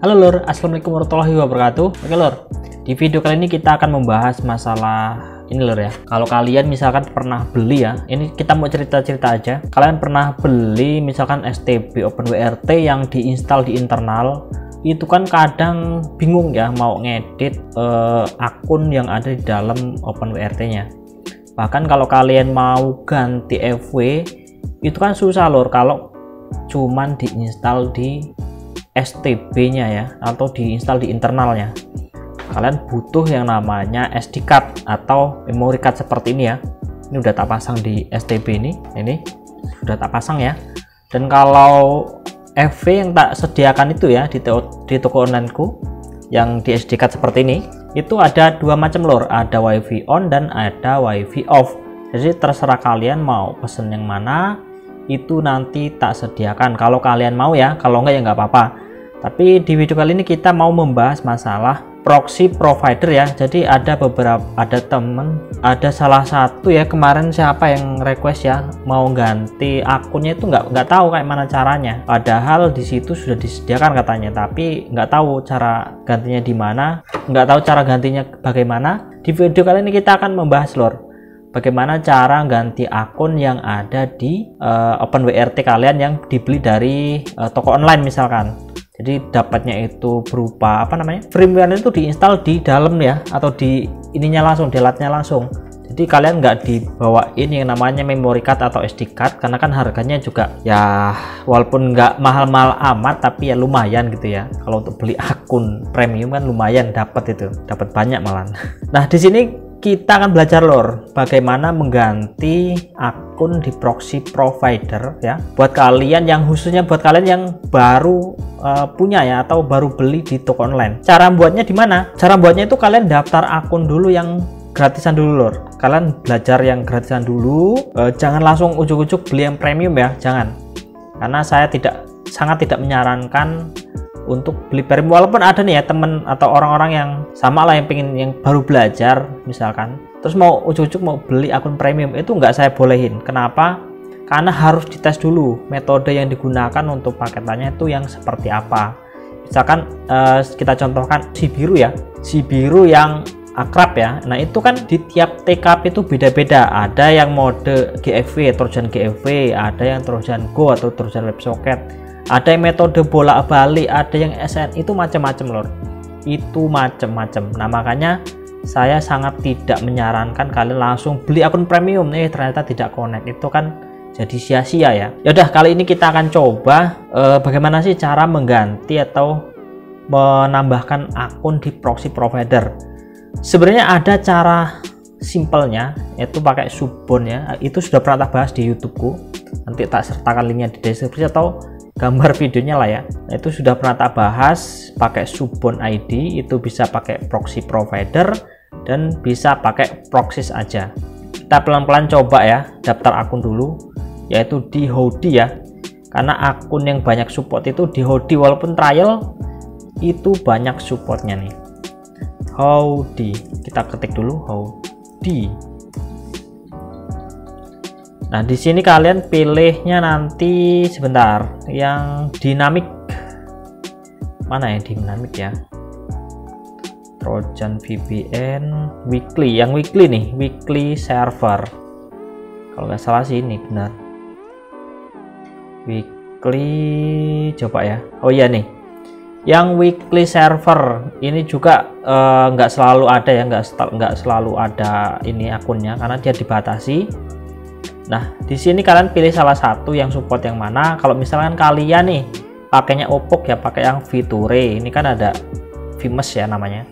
Halo lur, assalamualaikum warahmatullahi wabarakatuh. Oke lur, di video kali ini kita akan membahas masalah ini lur ya. Kalau kalian misalkan pernah beli ya, ini kita mau cerita-cerita aja. Kalian pernah beli misalkan STB OpenWRT yang diinstal di internal, itu kan kadang bingung ya mau ngedit akun yang ada di dalam OpenWRT-nya. Bahkan kalau kalian mau ganti FW, itu kan susah lur kalau cuman diinstal di STB-nya ya, atau diinstal di internalnya. Kalian butuh yang namanya SD card atau memory card seperti ini ya. Ini udah tak pasang di STB ini sudah tak pasang ya. Dan kalau FW yang tak sediakan itu ya di toko onlineku yang di SD card seperti ini, itu ada dua macam lor, ada WiFi on dan ada WiFi off. Jadi terserah kalian mau pesen yang mana, itu nanti tak sediakan kalau kalian mau ya, kalau enggak ya nggak apa-apa. Tapi di video kali ini kita mau membahas masalah proxy provider ya. Jadi ada salah satu ya kemarin siapa yang request ya mau ganti akunnya, itu nggak tahu kayak mana caranya. Padahal di situ sudah disediakan katanya, tapi nggak tahu cara gantinya di mana, nggak tahu cara gantinya bagaimana. Di video kali ini kita akan membahas lor, bagaimana cara ganti akun yang ada di OpenWRT kalian yang dibeli dari toko online misalkan. Jadi dapatnya itu berupa firmware itu diinstal di dalam ya, atau di ininya langsung, di latnya langsung. Jadi kalian nggak dibawain yang namanya memory card atau SD card, karena kan harganya juga ya walaupun nggak mahal-mahal amat, tapi ya lumayan gitu ya. Kalau untuk beli akun premium kan lumayan, dapat banyak malah. Nah di sini kita akan belajar lor bagaimana mengganti akun di proxy provider ya, buat kalian yang khususnya buat kalian yang baru punya ya, atau baru beli di toko online. Cara buatnya di mana? Cara buatnya itu kalian daftar akun dulu yang gratisan dulu lor. Kalian belajar yang gratisan dulu, jangan langsung ujuk-ujuk beli yang premium ya, jangan. Karena saya sangat tidak menyarankan untuk beli premium, walaupun ada nih ya temen atau orang-orang yang sama lah yang baru belajar misalkan, terus mau ujuk-ujuk mau beli akun premium, itu nggak saya bolehin. Kenapa? Karena harus dites dulu metode yang digunakan untuk paketannya itu yang seperti apa. Misalkan kita contohkan si biru ya, si biru yang akrab ya. Nah itu kan di tiap TKP itu beda-beda, ada yang mode GFW, Trojan GFW, ada yang Trojan Go atau Trojan WebSocket, ada yang metode bolak-balik, ada yang SN, itu macam-macam lor, itu macam-macam. Nah makanya saya sangat tidak menyarankan kalian langsung beli akun premium ternyata tidak connect, itu kan jadi sia-sia ya. Yaudah kali ini kita akan coba bagaimana sih cara mengganti atau menambahkan akun di proxy provider. Sebenarnya ada cara simpelnya, yaitu pakai Subbon ya. Itu sudah pernah tak bahas di YouTubeku, nanti tak sertakan linknya di deskripsi atau gambar videonya lah ya. Nah, itu sudah pernah tak bahas pakai Subbon ID, itu bisa pakai proxy provider dan bisa pakai proxys aja. Kita pelan-pelan coba ya, daftar akun dulu, yaitu di Howdy ya, karena akun yang banyak support itu di Howdy, walaupun trial itu banyak supportnya nih. Howdy, kita ketik dulu Howdy. Nah di sini kalian pilihnya nanti sebentar yang dinamik, mana ya dinamik ya, Trojan VPN weekly, yang weekly nih, weekly server kalau nggak salah sih ini benar, weekly, coba ya. Oh iya nih yang weekly server ini juga nggak selalu ada ya, nggak selalu ada ini akunnya karena dia dibatasi. Nah di sini kalian pilih salah satu yang support yang mana. Kalau misalkan kalian nih pakainya Oppo ya, pakai yang Viture, ini kan ada Vimes ya namanya.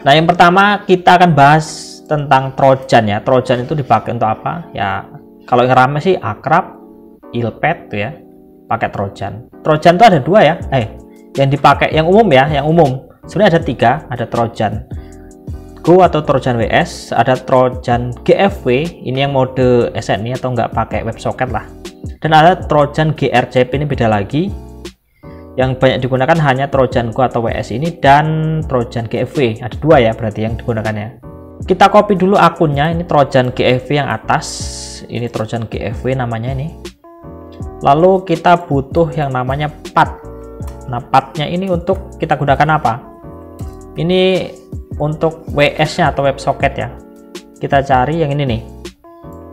Nah yang pertama kita akan bahas tentang Trojan ya. Trojan itu dipakai untuk apa ya? Kalau yang rame sih Akrab, Ilpad tuh ya, pakai Trojan. Trojan tuh ada dua ya, yang dipakai yang umum ya, yang umum sebenarnya ada tiga, ada Trojan Go atau Trojan WS, ada Trojan GFW, ini yang mode SNI atau nggak pakai WebSocket lah, dan ada Trojan GRCP, ini beda lagi. Yang banyak digunakan hanya Trojan Go atau WS ini dan Trojan GFW, ada dua ya berarti yang digunakannya. Kita copy dulu akunnya, ini Trojan GFW yang atas, ini Trojan GFW namanya ini. Lalu kita butuh yang namanya path Nah, pathnya ini untuk kita gunakan apa? Ini untuk WS-nya atau WebSocket ya. Kita cari yang ini nih.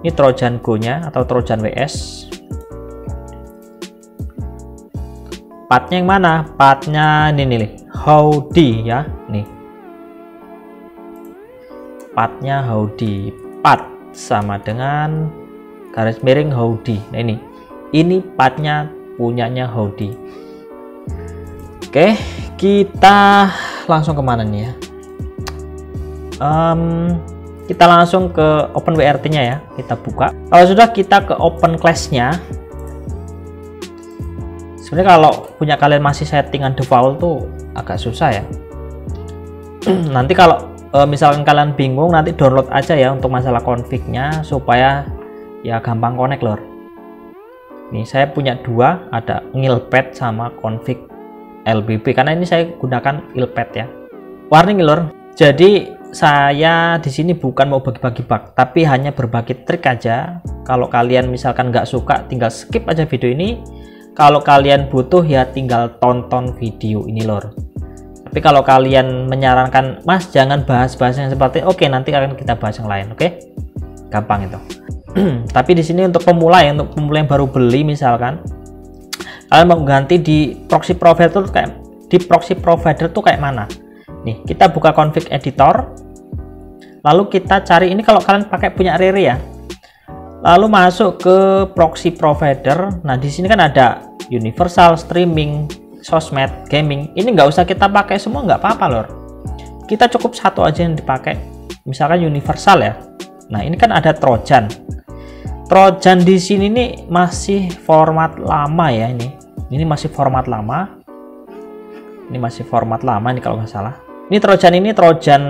Ini Trojan Go-nya atau Trojan WS. Pathnya yang mana? Pathnya ini nih, howdy ya. Nih. Pathnya howdy. Path sama dengan garis miring howdy. Nah ini pathnya punyanya howdy. Oke, kita langsung kemana nih ya? Kita langsung ke OpenWRT nya ya, kita buka. Kalau sudah, kita ke open class-nya. Sebenarnya kalau punya kalian masih settingan default tuh agak susah ya. Nanti kalau misalkan kalian bingung, nanti download aja ya untuk masalah config-nya supaya ya gampang connect lor. Nih saya punya dua, ada ngilpad sama config LBB, karena ini saya gunakan ilpad ya. Warning lor, jadi saya di sini bukan mau bagi-bagi bug, tapi hanya berbagi trik aja. Kalau kalian misalkan nggak suka, tinggal skip aja video ini. Kalau kalian butuh ya tinggal tonton video ini lor. Tapi kalau kalian menyarankan, Mas jangan bahas-bahas yang seperti, oke nanti akan kita bahas yang lain, oke? Gampang itu. Tapi di sini untuk pemula ya, untuk pemula yang baru beli misalkan, kalian mau ganti di proxy provider tuh kayak mana? Nih, kita buka config editor, lalu kita cari ini kalau kalian pakai punya Rere ya. Lalu masuk ke proxy provider. Nah, di sini kan ada universal, streaming, sosmed, gaming. Ini nggak usah kita pakai semua, nggak apa-apa lor. Kita cukup satu aja yang dipakai. Misalkan universal ya. Nah, ini kan ada Trojan. Trojan di sini nih masih format lama ya ini. Ini masih format lama. Ini masih format lama nih kalau nggak salah. Ini Trojan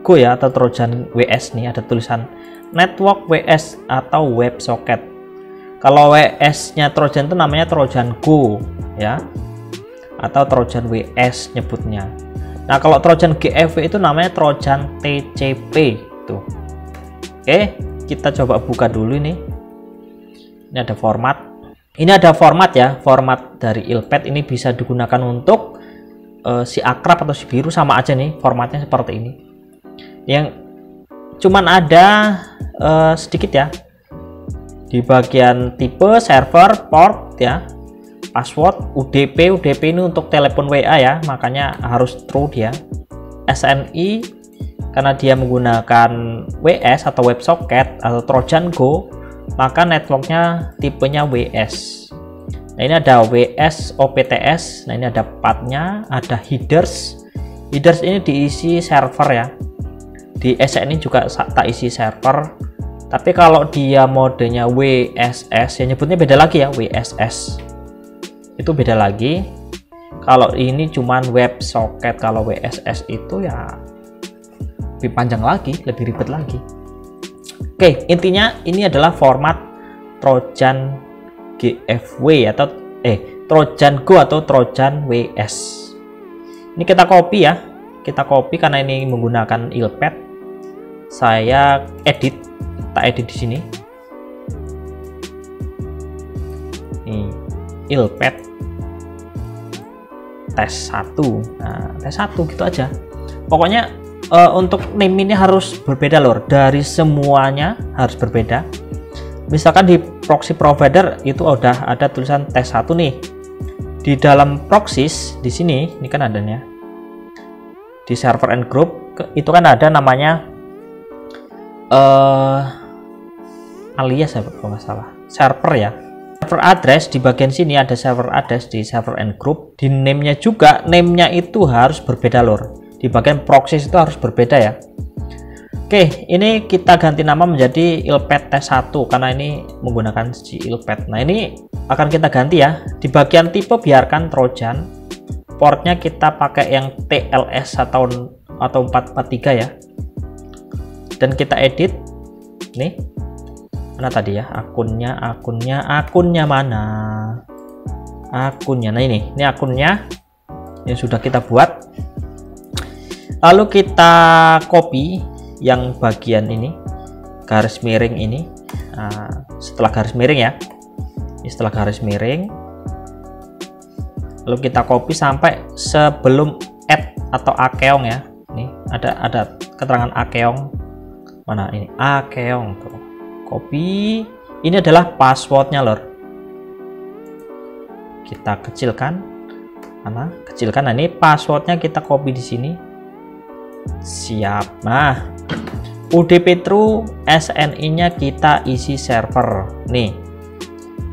Go ya atau Trojan WS nih, ada tulisan Network WS atau WebSocket. Kalau WS-nya Trojan itu namanya Trojan Go ya, atau Trojan WS nyebutnya. Nah, kalau Trojan GFW itu namanya Trojan TCP tuh. Oke, kita coba buka dulu ini. Ini ada format. Ini ada format ya, format dari ilpad ini bisa digunakan untuk si akrab atau si biru, sama aja nih formatnya seperti ini. Yang cuman ada sedikit ya di bagian tipe, server, port ya, password, UDP ini untuk telepon WA ya, makanya harus true dia. SNI karena dia menggunakan WS atau WebSocket atau Trojan Go, maka networknya tipenya WS. Nah, ini ada WS OPTS. Nah, ini ada pathnya, ada headers. Headers ini diisi server ya. Di SNI juga tak isi server. Tapi kalau dia modenya WSS, ya nyebutnya beda lagi ya, WSS. Itu beda lagi. Kalau ini cuman WebSocket, kalau WSS itu ya lebih panjang lagi, lebih ribet lagi. Oke, intinya ini adalah format Trojan GFW atau Trojan Go atau Trojan WS. Ini kita copy ya, kita copy karena ini menggunakan ilpad. Saya edit, tak edit di sini. Nih, ilpad tes 1. Nah, tes 1 gitu aja. Pokoknya untuk name ini harus berbeda lor, dari semuanya harus berbeda. Misalkan di proxy provider itu udah ada tulisan tes 1 nih. Di dalam proxies di sini, ini kan adanya. Di server and group itu kan ada namanya alias ya kalau nggak salah. Server ya. Server address di bagian sini ada server address di server and group. Di name-nya juga, name-nya itu harus berbeda lor. Di bagian proxies itu harus berbeda ya. Oke, ini kita ganti nama menjadi ilpad tes 1 karena ini menggunakan si ilpad. Nah, ini akan kita ganti ya. Di bagian tipe biarkan Trojan. Portnya kita pakai yang TLS atau 443 ya. Dan kita edit. Nih. Mana tadi ya? Akunnya mana? Akunnya. Nah, ini akunnya yang sudah kita buat. Lalu kita copy yang bagian ini, garis miring ini. Nah, setelah garis miring ya, setelah garis miring lalu kita copy sampai sebelum add atau akeong ya. Ini ada keterangan akeong. Mana ini? Akeong tuh. Copy. Ini adalah passwordnya lor. Kita kecilkan. Mana? Kecilkan. Nah, ini passwordnya kita copy di sini. Siap. Nah, UDP true, SNI-nya kita isi server. Nih.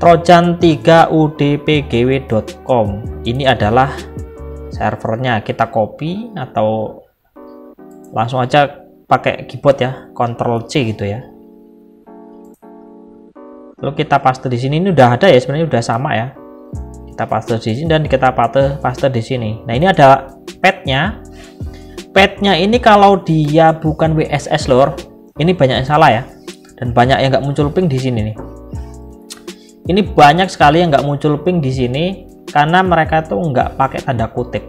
trojan3udpgw.com. Ini adalah servernya. Kita copy atau langsung aja pakai keyboard ya, Ctrl C gitu ya. Lalu kita paste di sini. Ini udah ada ya, sebenarnya udah sama ya. Kita paste di sini dan kita paste di sini. Nah, ini ada path-nya. Path-nya ini kalau dia bukan WSS lor, ini banyak yang salah ya. Dan banyak yang nggak muncul ping di sini nih. Ini banyak sekali yang nggak muncul ping di sini karena mereka tuh nggak pakai tanda kutip.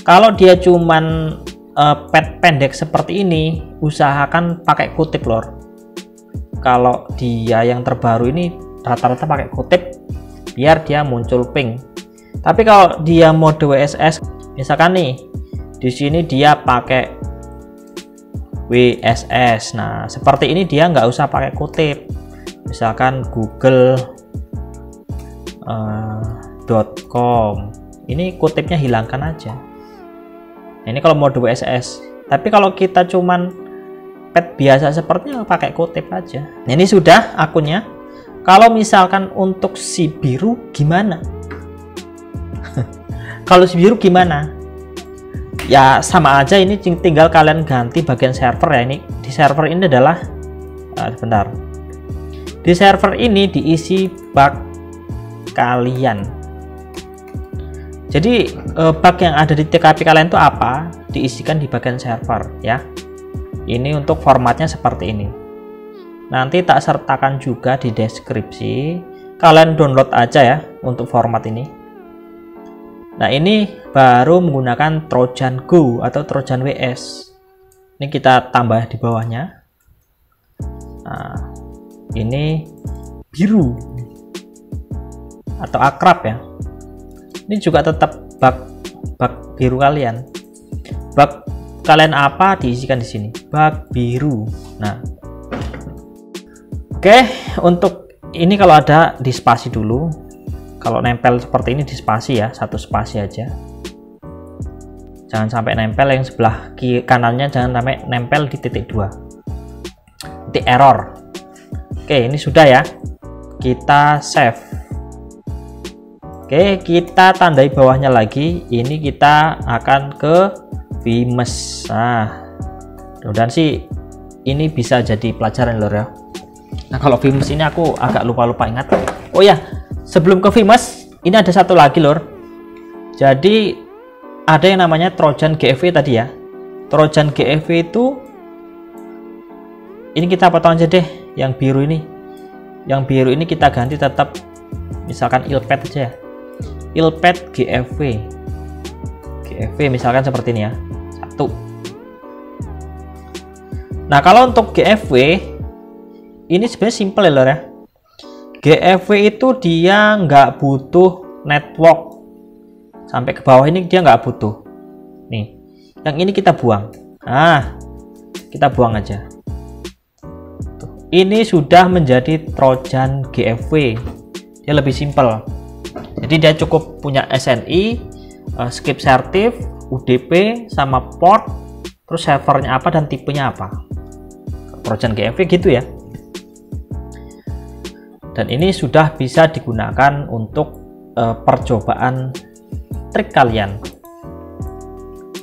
Kalau dia cuman path pendek seperti ini, usahakan pakai kutip lor. Kalau dia yang terbaru ini rata-rata pakai kutip biar dia muncul ping. Tapi kalau dia mode WSS, misalkan nih di sini dia pakai WSS, nah seperti ini dia nggak usah pakai kutip. Misalkan google.com, ini kutipnya hilangkan aja. Nah, ini kalau mode WSS. Tapi kalau kita cuman path biasa sepertinya pakai kutip aja. Nah, ini sudah akunnya. Kalau misalkan untuk si biru gimana? Kalau si biru gimana? Ya sama aja, ini tinggal kalian ganti bagian server ya. Ini di server ini adalah sebentar. Di server ini diisi bug kalian. Jadi bug yang ada di TKP kalian itu apa? Diisikan di bagian server ya. Ini untuk formatnya seperti ini. Nanti tak sertakan juga di deskripsi. Kalian download aja ya untuk format ini. Nah, ini baru menggunakan Trojan Go atau Trojan WS. Ini kita tambah di bawahnya. Nah, ini biru atau akrab ya. Ini juga tetap bug biru kalian. Bug kalian apa diisikan di sini? Bug biru. Nah, oke, untuk ini kalau ada di spasi dulu. Kalau nempel seperti ini di spasi ya, satu spasi aja. Jangan sampai nempel yang sebelah kanannya, jangan sampai nempel di titik 2. Titik error. Oke, ini sudah ya. Kita save. Oke, kita tandai bawahnya lagi. Ini kita akan ke Vimes. Nah, mudah-mudahan sih ini bisa jadi pelajaran lor ya. Nah, kalau Vimes ini aku agak lupa ingat. Oh ya, sebelum ke Vimes, ini ada satu lagi lor. Jadi ada yang namanya Trojan GFW tadi ya. Trojan GFW itu ini kita potong aja deh yang biru ini. Yang biru ini kita ganti tetap misalkan ilpad aja ya. Ilpad GFW. GFW misalkan seperti ini ya. 1. Nah, kalau untuk GFW ini sebenarnya simple ya lor ya. GFW itu dia nggak butuh network. Sampai ke bawah ini dia nggak butuh. Nih, yang ini kita buang. Nah, kita buang aja. Tuh. Ini sudah menjadi Trojan GFW. Dia lebih simple. Jadi dia cukup punya SNI, skip sertif, UDP, sama port, terus servernya apa dan tipenya apa. Trojan GFW gitu ya. Dan ini sudah bisa digunakan untuk percobaan trik kalian.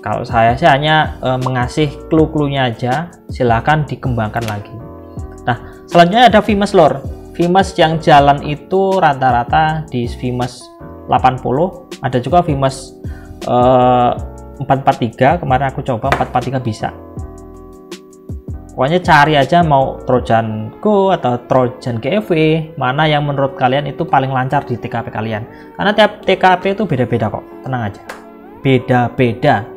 Kalau saya sih hanya mengasih clue-cluenya aja, silahkan dikembangkan lagi. Nah, selanjutnya ada Vimes lor. Vimes yang jalan itu rata-rata di Vimes 80, ada juga Vimes 443, kemarin aku coba 443 bisa. Pokoknya cari aja mau Trojan Go atau Trojan GFW, mana yang menurut kalian itu paling lancar di TKP kalian. Karena tiap TKP itu beda-beda kok, tenang aja. Beda-beda.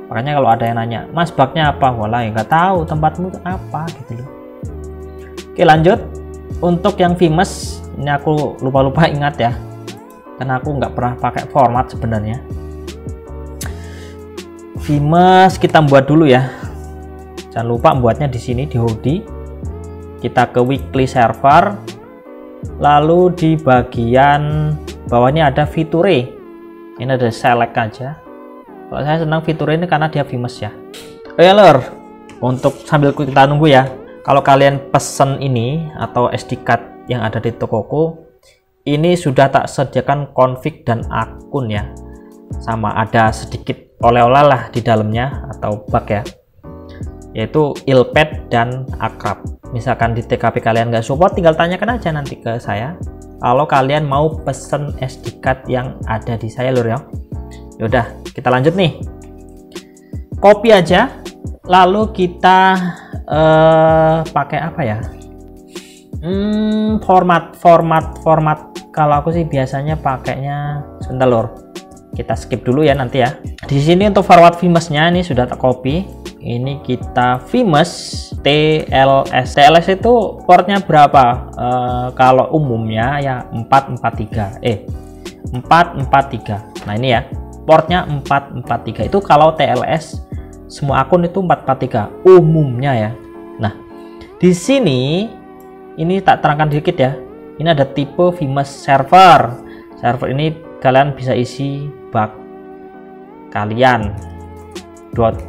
Makanya kalau ada yang nanya, Mas bugnya apa? Walah ya nggak tahu tempatmu apa gitu loh. Oke lanjut. Untuk yang Vimes, ini aku lupa ingat ya. karena aku nggak pernah pakai format sebenarnya. Vimeo kita buat dulu ya. Jangan lupa buatnya di sini di Howdy. Kita ke weekly server, lalu di bagian bawahnya ada fitur. Ini ada select aja. Kalau saya senang fitur ini karena dia famous ya. Oh ya lor, untuk sambil kita nunggu ya, kalau kalian pesen ini atau SD card yang ada di tokoku, ini sudah tak sediakan config dan akun ya, sama ada sedikit oleh-oleh lah di dalamnya atau bug ya, yaitu ilpad dan akrab. Misalkan di TKP kalian nggak support, tinggal tanyakan aja nanti ke saya kalau kalian mau pesen SD card yang ada di saya lor ya. Yaudah, kita lanjut nih. Copy aja, lalu kita pakai apa ya? Format. Kalau aku sih biasanya pakainya, sebentar lor, kita skip dulu ya nanti ya. Di sini untuk forward Vimeo-nya ini sudah tak copy. Ini kita Vimeo TLS. TLS itu portnya berapa? Kalau umumnya ya 443. 443. Nah ini ya, portnya 443 itu kalau TLS semua akun itu 443 umumnya ya. Nah di sini ini tak terangkan dikit ya, ini ada tipe Vimeo server. Server ini kalian bisa isi bug kalian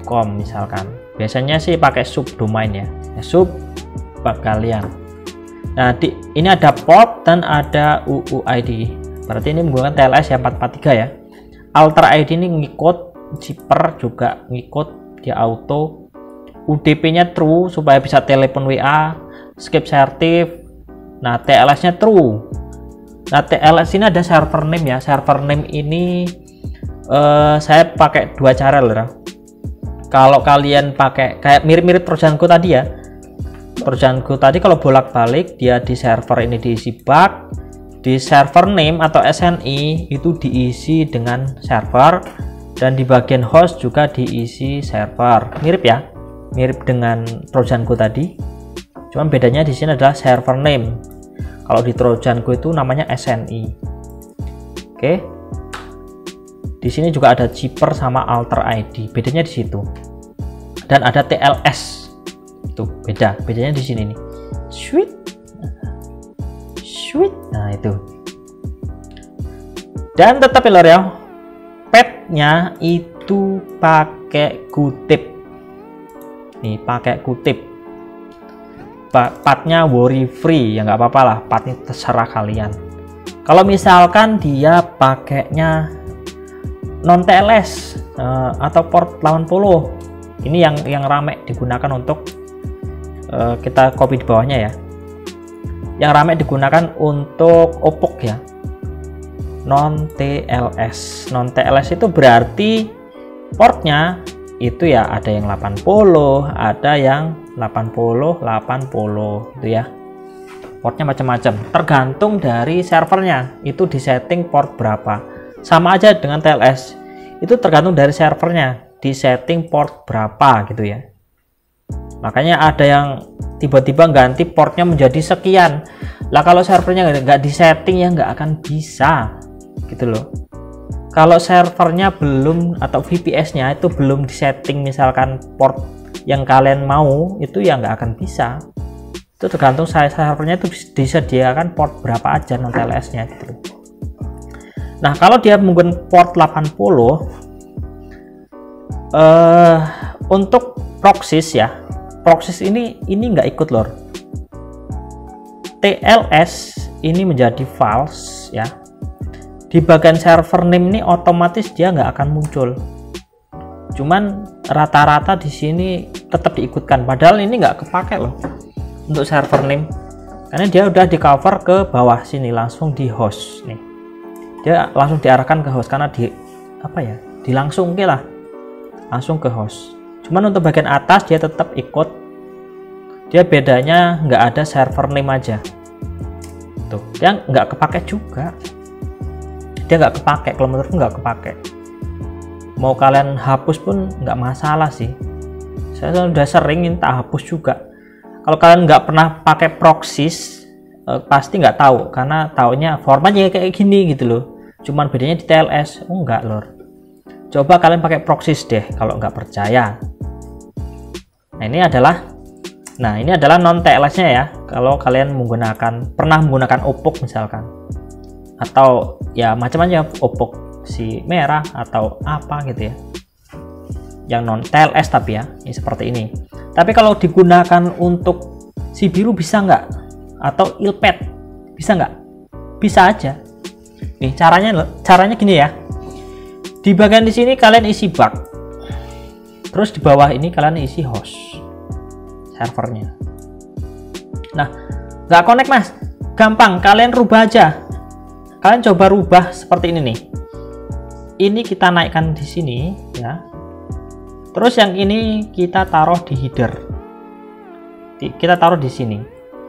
.com misalkan. Biasanya sih pakai subdomain ya, sub bug kalian. Nah ini ada port dan ada UUID, berarti ini menggunakan TLS ya 443 ya. Alter ID ini ngikut, zipper juga ngikut, dia auto. UDP-nya true supaya bisa telepon WA, skip sertif. Nah, TLS-nya true. Nah, TLS ini ada server name ya. Server name ini saya pakai dua cara loh. Kalau kalian pakai kayak mirip-mirip Trojanku tadi ya. Trojanku tadi kalau bolak-balik dia di server ini diisi bug. Di server name atau SNI itu diisi dengan server, dan di bagian host juga diisi server. Mirip ya, mirip dengan Trojanku tadi. Cuman bedanya di sini adalah server name. Kalau di Trojanku itu namanya SNI. Oke. Di sini juga ada zipper sama alter ID. Bedanya di situ. Dan ada TLS. Itu beda. Bedanya di sini nih. Sweet. Nah itu, dan tetap lor ya, padnya itu pakai kutip nih, pakai kutip. Padnya worry free ya, nggak apa-apa lah, padnya terserah kalian. Kalau misalkan dia pakainya non TLS atau port 80, ini yang rame digunakan untuk kita copy di bawahnya ya. Yang ramai digunakan untuk OPPOK ya, non TLS. Non TLS itu berarti portnya itu ya ada yang 80, ada yang 80 itu ya. Portnya macam-macam, tergantung dari servernya itu disetting port berapa. Sama aja dengan TLS, itu tergantung dari servernya disetting port berapa gitu ya. Makanya ada yang tiba-tiba ganti portnya menjadi sekian lah. Kalau servernya nggak disetting ya nggak akan bisa gitu loh. Kalau servernya belum atau VPS-nya itu belum disetting misalkan port yang kalian mau, itu ya nggak akan bisa. Itu tergantung servernya itu disediakan port berapa aja non TLS-nya gitu. Nah kalau dia menggunakan port 80 untuk proxies ya, proxies ini nggak ikut lor. TLS ini menjadi false ya. Di bagian server name ini otomatis dia nggak akan muncul. Cuman rata-rata di sini tetap diikutkan. Padahal ini nggak kepake loh untuk server name, karena dia udah di cover ke bawah sini langsung di host nih. Dia langsung diarahkan ke host karena di apa ya? Dilangsung lah, langsung ke host. Cuman untuk bagian atas dia tetap ikut. Dia bedanya nggak ada server name aja. Tuh, dia nggak kepake juga. Dia nggak kepake, kalau menurutku nggak kepake. Mau kalian hapus pun nggak masalah sih. Saya sudah sering minta hapus juga. Kalau kalian nggak pernah pakai proxies, pasti nggak tahu, karena taunya formatnya kayak gini gitu loh. cuman bedanya di TLS. Oh enggak lor, coba kalian pakai Proxys deh kalau nggak percaya. Nah ini adalah non TLS nya ya, kalau kalian pernah menggunakan opok misalkan, atau ya macam-macam opok si merah atau apa gitu ya, yang non TLS tapi ya, ini seperti ini. Tapi kalau digunakan untuk si biru bisa nggak, atau ilpad bisa nggak? Bisa aja. Nih caranya gini ya, di bagian di sini kalian isi bug, terus di bawah ini kalian isi host servernya. Nah nggak connect mas, gampang, kalian rubah aja. Kalian coba rubah seperti ini nih, ini kita naikkan di sini ya, terus yang ini kita taruh di header, kita taruh di sini.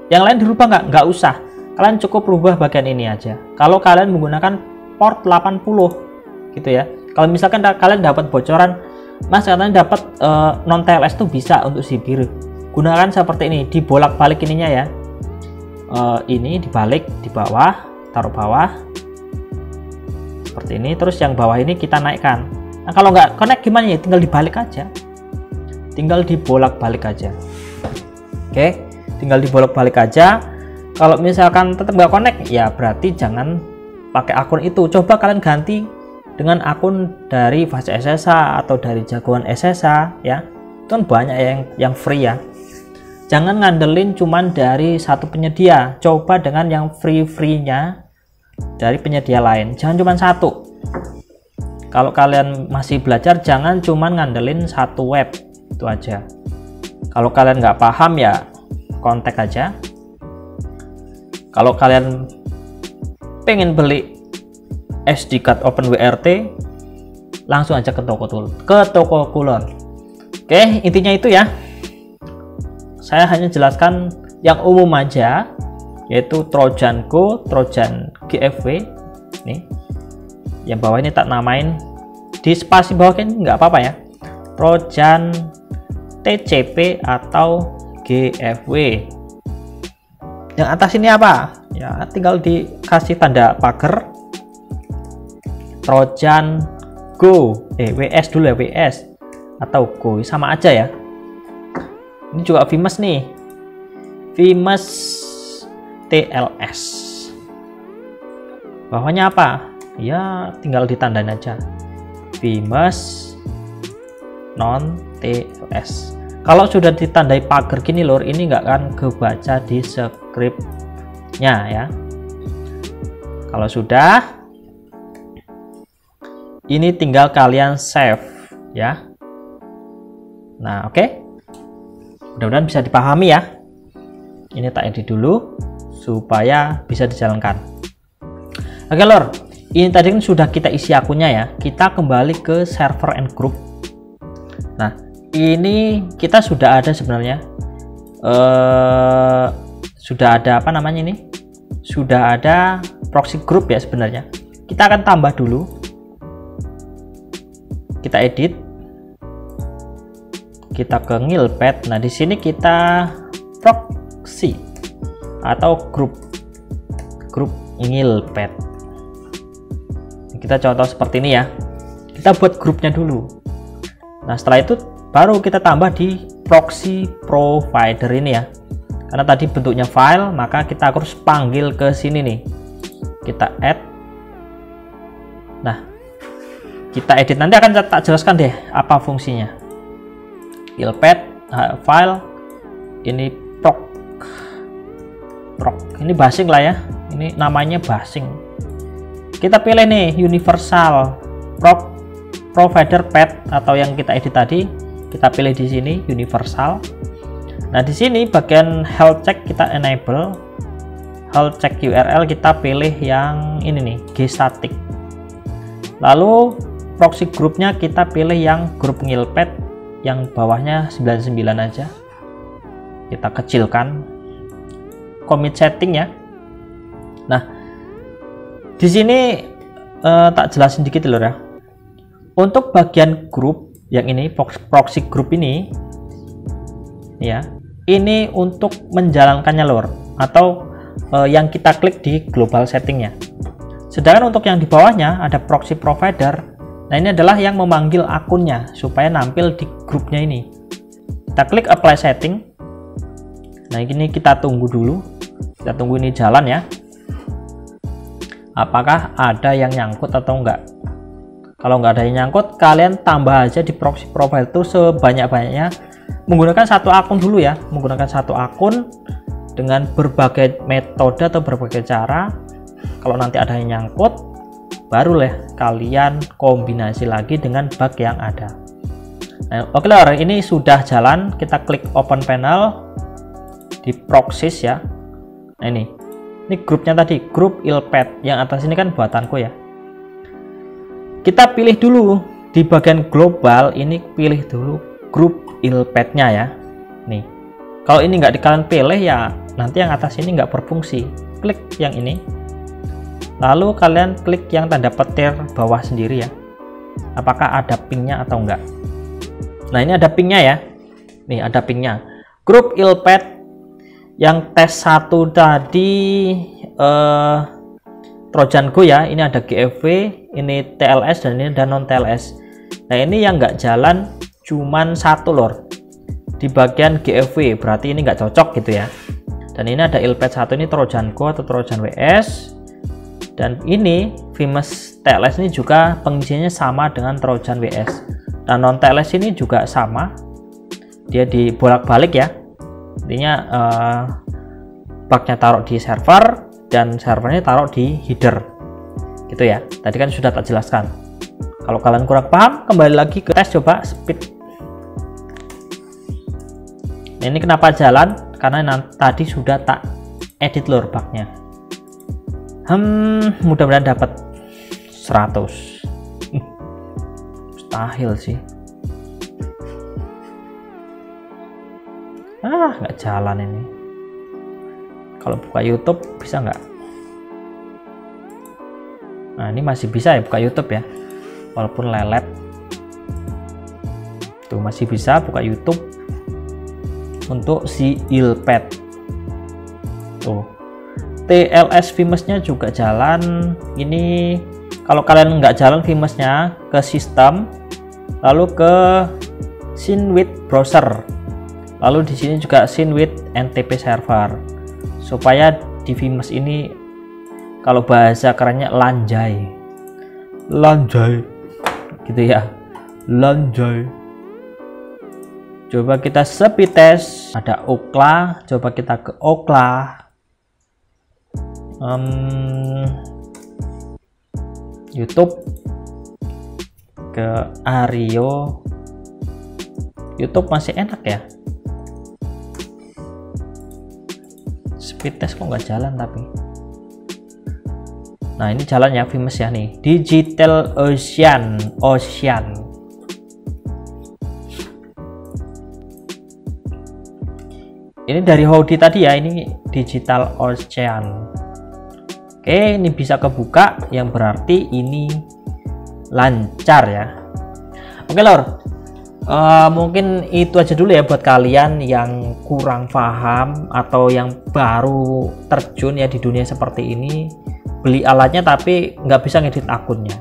Yang lain dirubah nggak usah, kalian cukup rubah bagian ini aja kalau kalian menggunakan port 80 gitu ya. Kalau misalkan kalian dapat bocoran, mas katanya dapat non TLS tuh bisa untuk si biru, gunakan seperti ini, dibolak-balik ininya ya. Ini dibalik di bawah, taruh bawah seperti ini, terus yang bawah ini kita naikkan. Nah kalau nggak connect gimana ya, tinggal dibalik aja, tinggal dibolak-balik aja. Oke, tinggal dibolak-balik aja. Kalau misalkan tetap nggak connect ya berarti jangan pakai akun itu, coba kalian ganti dengan akun dari Fast SSH atau dari jagoan SSH ya, itu kan banyak yang free ya. Jangan ngandelin cuman dari satu penyedia, coba dengan yang free-nya dari penyedia lain, jangan cuma satu. Kalau kalian masih belajar, jangan cuman ngandelin satu web, itu aja. Kalau kalian nggak paham ya kontak aja. Kalau kalian pengen beli SD card OpenWRT, langsung aja ke toko Kulon. Oke, intinya itu ya. Saya hanya jelaskan yang umum aja, yaitu Trojan Go, Trojan GFW. Nih, yang bawah ini tak namain, di spasi bawah ini nggak apa-apa ya. Trojan TCP atau GFW. Yang atas ini apa? Ya, tinggal dikasih tanda pagar. Trojan Go, WS dulu ya, WS atau Go sama aja ya. Ini juga Vimes nih, Vimes TLS. Bawahnya apa? Ya tinggal ditandain aja, Vimes non TLS. Kalau sudah ditandai pagar gini lor, ini nggak akan kebaca di scriptnya ya. Kalau sudah, ini tinggal kalian save ya. Nah oke. Mudah-mudahan bisa dipahami ya. Ini tak edit dulu supaya bisa dijalankan. Oke lor, ini tadi kan sudah kita isi akunnya ya. Kita kembali ke server and group. Nah ini kita sudah ada sebenarnya, sudah ada apa namanya ini, sudah ada proxy group ya sebenarnya. Kita akan tambah dulu, kita edit, kita ke ngilpad. Nah di sini kita proxy atau grup ngilpad. Kita contoh seperti ini ya, kita buat grupnya dulu. Nah setelah itu baru kita tambah di proxy provider ini ya, karena tadi bentuknya file, maka kita harus panggil ke sini nih, kita add. Nah kita edit, nanti akan tak jelaskan deh apa fungsinya. Ngilpad file ini proc, ini basing lah ya, ini namanya basing. Kita pilih nih universal provider path, atau yang kita edit tadi kita pilih di sini universal. Nah di sini bagian health check kita enable, health check URL kita pilih yang ini nih, gstatic. Lalu proxy grupnya kita pilih yang grup ngilpad, yang bawahnya 99 aja, kita kecilkan. Commit setting ya. Nah di sini tak jelasin dikit loh ya. Untuk bagian grup yang ini, proxy group ini ya, ini untuk menjalankannya lor, atau yang kita klik di global settingnya. Sedangkan untuk yang di bawahnya ada proxy provider. Nah, ini adalah yang memanggil akunnya supaya nampil di grupnya ini. Kita klik apply setting. Nah, ini kita tunggu dulu. Kita tunggu ini jalan ya. Apakah ada yang nyangkut atau enggak? Kalau nggak ada yang nyangkut, kalian tambah aja di proxy provider itu sebanyak-banyaknya. Menggunakan satu akun dulu ya. Menggunakan satu akun dengan berbagai metode atau berbagai cara. Kalau nanti ada yang nyangkut, barulah kalian kombinasi lagi dengan bug yang ada. Nah, oke lor, ini sudah jalan. Kita klik open panel di proxies ya. Nah, ini grupnya tadi, grup ilpad. Yang atas ini kan buatanku ya. Kita pilih dulu di bagian global, ini pilih dulu grup ilpadnya ya. Nih, kalau ini nggak kalian pilih ya, nanti yang atas ini nggak berfungsi. Klik yang ini, lalu kalian klik yang tanda petir bawah sendiri ya. Apakah ada pingnya atau enggak? Nah, ini ada pingnya ya. Nih, ada pingnya. Grup ilpad yang tes 1 tadi Trojan Go ya. Ini ada GFW, ini TLS, dan ini ada non TLS. Nah, ini yang nggak jalan cuman satu lor di bagian GFW, berarti ini nggak cocok gitu ya. Dan ini ada ilpad 1 ini Trojan Go atau Trojan WS, dan ini Famous TLS ini juga pengisiannya sama dengan Trojan WS. Dan non TLS ini juga sama, dia dibolak-balik ya. Intinya bugnya taruh di server dan servernya taruh di header gitu ya. Tadi kan sudah tak jelaskan. Kalau kalian kurang paham, kembali lagi ke tes coba speed. Nah, ini kenapa jalan? Karena tadi sudah tak edit lor bugnya. Mudah-mudahan dapat 100. Mustahil sih. Nggak jalan ini. Kalau buka YouTube bisa nggak? Nah, ini masih bisa ya buka YouTube ya, walaupun lelet. Tuh, masih bisa buka YouTube untuk si ilpad. Tuh, TLS Famous-nya juga jalan. Ini kalau kalian nggak jalan Famous-nya, ke sistem, lalu ke sync with browser, lalu di sini juga sync with NTP server, supaya di Famous ini kalau bahasa kerennya lanjai gitu ya, lanjai. Coba kita speed test. Ada Okla, coba kita ke Okla. YouTube ke Ario. YouTube masih enak ya. Speed test kok nggak jalan tapi. Nah, ini jalan ya Famous ya nih. Digital Ocean. Ini dari Howdy tadi ya, ini Digital Ocean. Oke, ini bisa kebuka, yang berarti ini lancar ya. Oke lor, mungkin itu aja dulu ya buat kalian yang kurang paham atau yang baru terjun ya di dunia seperti ini. Beli alatnya tapi nggak bisa ngedit akunnya.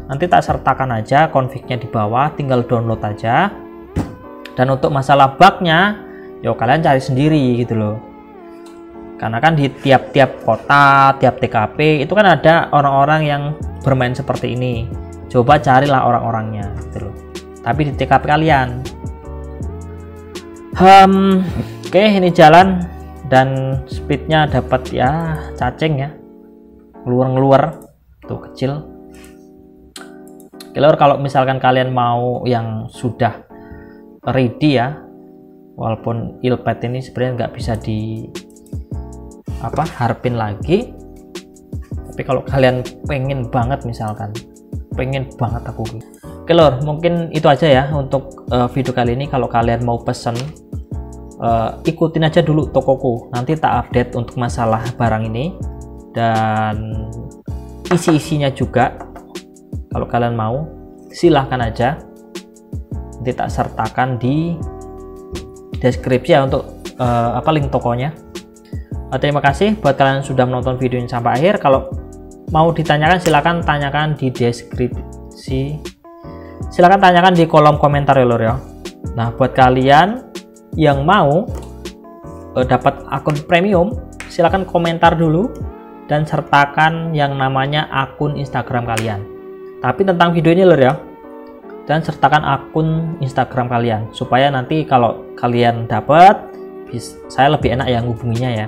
Nanti tak sertakan aja config-nya di bawah, tinggal download aja. Dan untuk masalah bugnya, yo kalian cari sendiri gitu loh. Karena kan di tiap-tiap kota, tiap TKP itu kan ada orang-orang yang bermain seperti ini. Coba carilah orang-orangnya gitu loh. Tapi di TKP kalian. Oke, ini jalan dan speednya dapat ya cacing ya. Ngeluar tuh kecil. Kalau misalkan kalian mau yang sudah ready ya, walaupun ilpad ini sebenarnya nggak bisa di harpin lagi, tapi kalau kalian pengen banget, misalkan pengen banget aku. Oke lor, mungkin itu aja ya untuk video kali ini. Kalau kalian mau pesen, ikutin aja dulu tokoku, nanti tak update untuk masalah barang ini dan isi-isinya juga. Kalau kalian mau, silahkan aja, nanti tak sertakan di deskripsi ya untuk link tokonya. Terima kasih buat kalian yang sudah menonton video ini sampai akhir. Kalau mau ditanyakan silakan tanyakan di deskripsi, silakan tanyakan di kolom komentar ya lor ya. Nah buat kalian yang mau dapat akun premium, silakan komentar dulu dan sertakan yang namanya akun Instagram kalian. Tapi tentang video ini lor ya, dan sertakan akun Instagram kalian supaya nanti kalau kalian dapat, saya lebih enak yang hubunginya ya.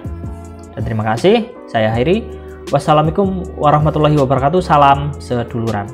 Dan terima kasih, saya akhiri. Wassalamualaikum warahmatullahi wabarakatuh. Salam seduluran.